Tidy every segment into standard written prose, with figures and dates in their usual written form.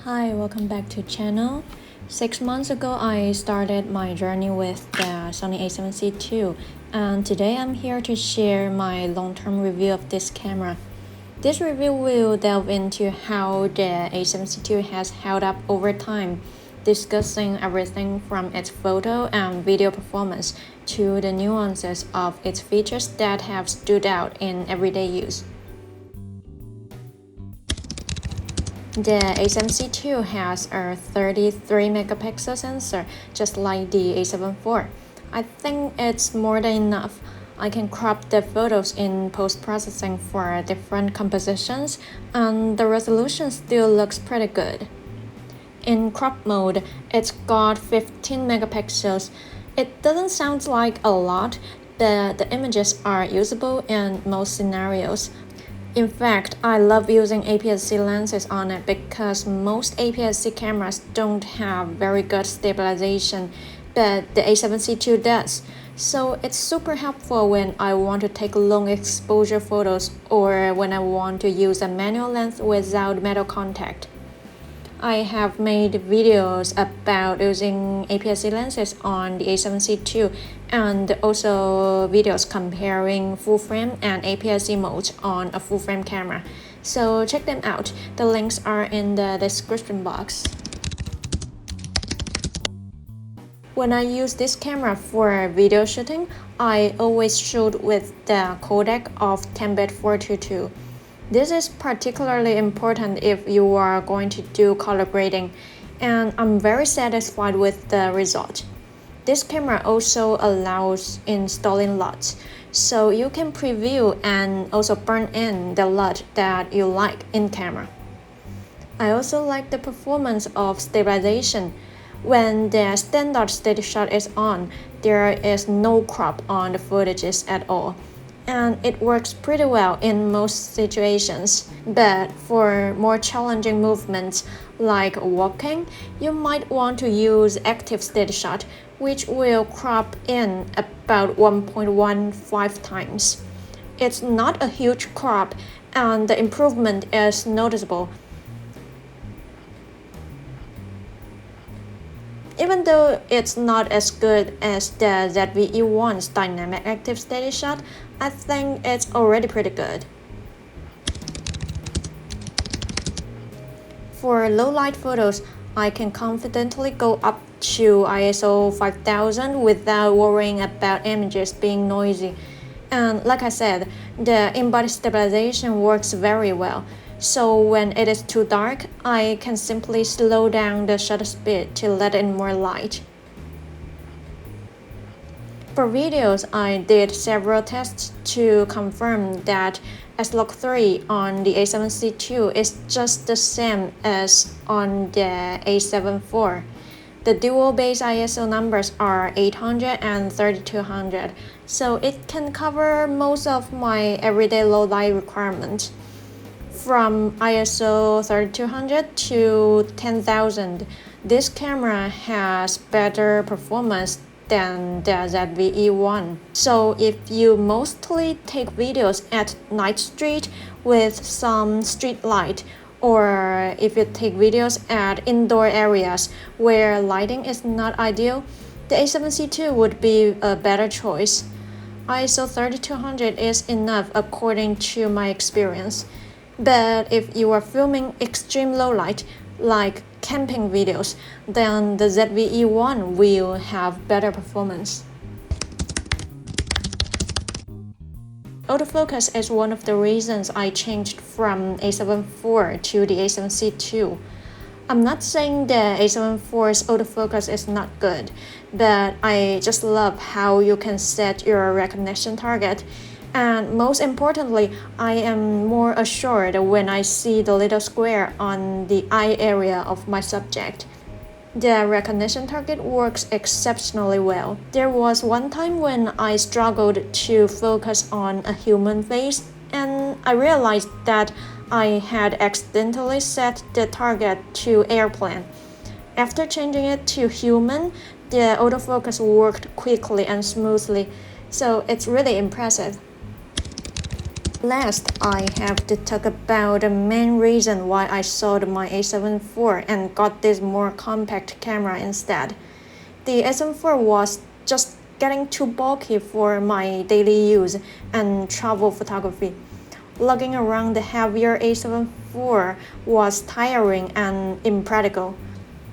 Hi, welcome back to channel. 6 months ago, I started my journey with the Sony A7Cii II, and today I'm here to share my long-term review of this camera. This review will delve into how the A7Cii II has held up over time, discussing everything from its photo and video performance to the nuances of its features that have stood out in everyday use. The A7Cii II has a 33 megapixel sensor, just like the A7 IV. I think it's more than enough. I can crop the photos in post-processing for different compositions, and the resolution still looks pretty good. In crop mode, it's got 15 megapixels. It doesn't sound like a lot, but the images are usable in most scenarios. In fact, I love using APS-C lenses on it because most APS-C cameras don't have very good stabilization, but the A7Cii II does. So it's super helpful when I want to take long exposure photos or when I want to use a manual lens without metal contact. I have made videos about using APS-C lenses on the A7Cii II and also videos comparing full frame and APS-C modes on a full frame camera. So check them out. The links are in the description box. When I use this camera for video shooting, I always shoot with the codec of 10-bit 422. This is particularly important if you are going to do color grading, and I'm very satisfied with the result. This camera also allows installing LUTs, so you can preview and also burn in the LUT that you like in camera. I also like the performance of stabilization. When the standard steady shot is on, there is no crop on the footages at all, and it works pretty well in most situations. But for more challenging movements like walking, you might want to use active steady shot, which will crop in about 1.15 times. It's not a huge crop, and the improvement is noticeable. Even though it's not as good as the ZV-E1's dynamic active steady shot, I think it's already pretty good. For low light photos, I can confidently go up to ISO 5000 without worrying about images being noisy. And like I said, the in-body stabilization works very well. So when it is too dark, I can simply slow down the shutter speed to let in more light. For videos, I did several tests to confirm that S-Log3 on the A7Cii II is just the same as on the A7 IV. The dual base ISO numbers are 800 and 3200, so it can cover most of my everyday low light requirements. From ISO 3200 to 10,000, this camera has better performance than the ZV-E1. So if you mostly take videos at night street with some street light, or if you take videos at indoor areas where lighting is not ideal, the A7Cii II would be a better choice. ISO 3200 is enough according to my experience. But if you are filming extreme low light, like camping videos, then the ZV-E1 will have better performance. Autofocus is one of the reasons I changed from A7 IV to the A7Cii II. I'm not saying the A7 IV's autofocus is not good, but I just love how you can set your recognition target. And most importantly, I am more assured when I see the little square on the eye area of my subject. The recognition target works exceptionally well. There was one time when I struggled to focus on a human face, and I realized that I had accidentally set the target to airplane. After changing it to human, the autofocus worked quickly and smoothly, so it's really impressive. last, I have to talk about the main reason why I sold my A7 IV and got this more compact camera instead. The A7 IV was just getting too bulky for my daily use and travel photography. Lugging around the heavier A7 IV was tiring and impractical.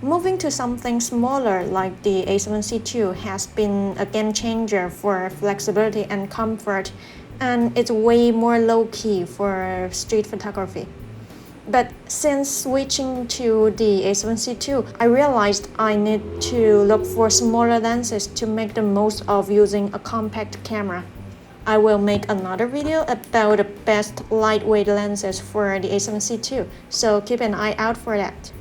Moving to something smaller like the A7C II has been a game changer for flexibility and comfort, and it's way more low-key for street photography. But since switching to the A7C II, I realized I need to look for smaller lenses to make the most of using a compact camera. I will make another video about the best lightweight lenses for the A7C II, so keep an eye out for that.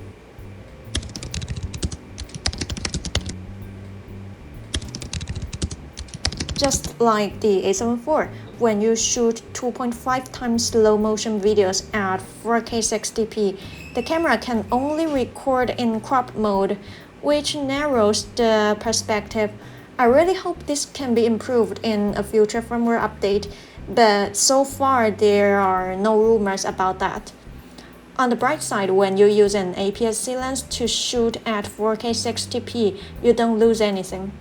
Just like the A7 IV, when you shoot 2.5 times slow motion videos at 4K 60p, the camera can only record in crop mode, which narrows the perspective. I really hope this can be improved in a future firmware update, but so far there are no rumors about that. On the bright side, when you use an APS-C lens to shoot at 4K 60p, you don't lose anything.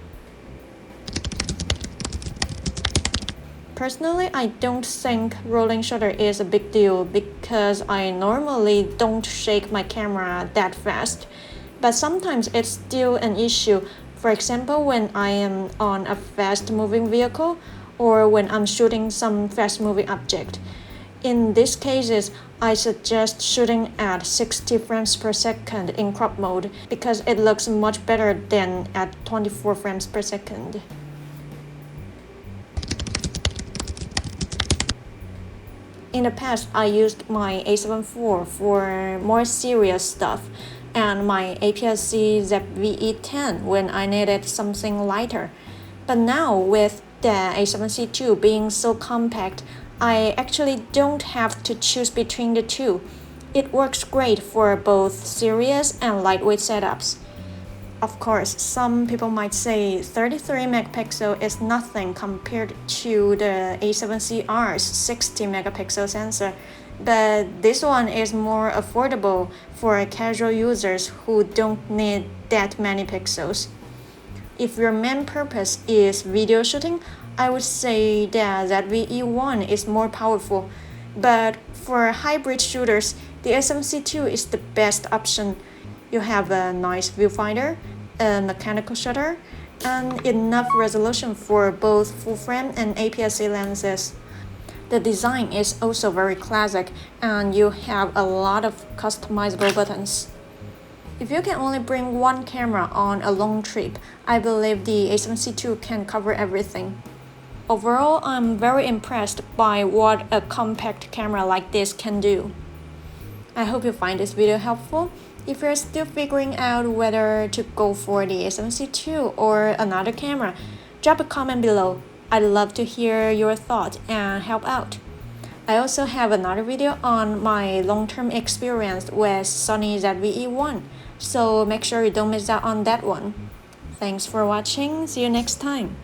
Personally, I don't think rolling shutter is a big deal because I normally don't shake my camera that fast, but sometimes it's still an issue. For example, when I am on a fast-moving vehicle or when I'm shooting some fast-moving object. In these cases, I suggest shooting at 60 frames per second in crop mode because it looks much better than at 24 frames per second. In the past, I used my A7 IV for more serious stuff and my APS-C ZVE10 when I needed something lighter. But now, with the A7C II being so compact, I actually don't have to choose between the two. It works great for both serious and lightweight setups. Of course, some people might say 33 megapixel is nothing compared to the A7Ci's 60 megapixel sensor, but this one is more affordable for casual users who don't need that many pixels. If your main purpose is video shooting, I would say the ZVE1 is more powerful, but for hybrid shooters, the A7C II is the best option. You have a nice viewfinder, a mechanical shutter, and enough resolution for both full-frame and APS-C lenses. The design is also very classic, and you have a lot of customizable buttons. If you can only bring one camera on a long trip, I believe the A7C II can cover everything. Overall, I'm very impressed by what a compact camera like this can do. I hope you find this video helpful. If you're still figuring out whether to go for the A7C II or another camera, drop a comment below. I'd love to hear your thoughts and help out. I also have another video on my long-term experience with Sony ZVE1, so make sure you don't miss out on that one. Thanks for watching. See you next time.